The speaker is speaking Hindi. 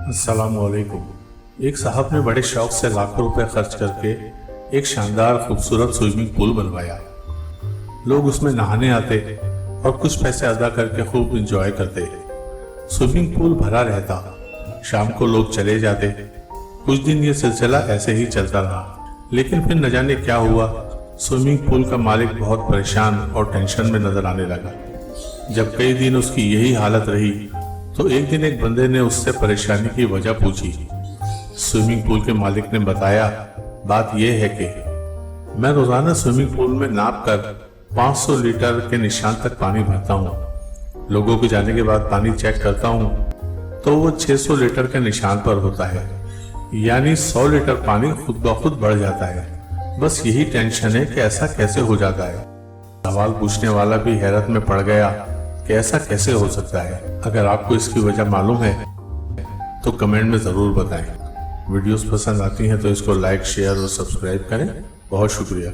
अस्सलामुअलैकुम। एक साहब ने बड़े शौक से लाखों रुपए खर्च करके एक शानदार खूबसूरत स्विमिंग पूल बनवाया। लोग उसमें नहाने आते और कुछ पैसे अदा करके खूब एंजॉय करते। स्विमिंग पूल भरा रहता, शाम को लोग चले जाते। कुछ दिन ये सिलसिला ऐसे ही चलता रहा, लेकिन फिर न जाने क्या हुआ, स्विमिंग पूल का मालिक बहुत परेशान और टेंशन में नजर आने लगा। जब कई दिन उसकी यही हालत रही तो एक दिन एक बंदे ने उससे परेशानी की वजह पूछी। स्विमिंग पूल के मालिक ने बताया, बात यह है कि मैं रोजाना स्विमिंग पूल में नाप कर 500 लीटर के निशान तक पानी भरता हूँ। लोगों के जाने के बाद पानी चेक करता हूँ तो वो 600 लीटर के निशान पर होता है, यानी 100 लीटर पानी खुद ब खुद बढ़ जाता है। बस यही टेंशन है कि ऐसा कैसे हो जाता है। सवाल पूछने वाला भी हैरत में पड़ गया कि ऐसा कैसे हो सकता है। अगर आपको इसकी वजह मालूम है तो कमेंट में जरूर बताएं। वीडियोस पसंद आती हैं तो इसको लाइक, शेयर और सब्सक्राइब करें। बहुत शुक्रिया।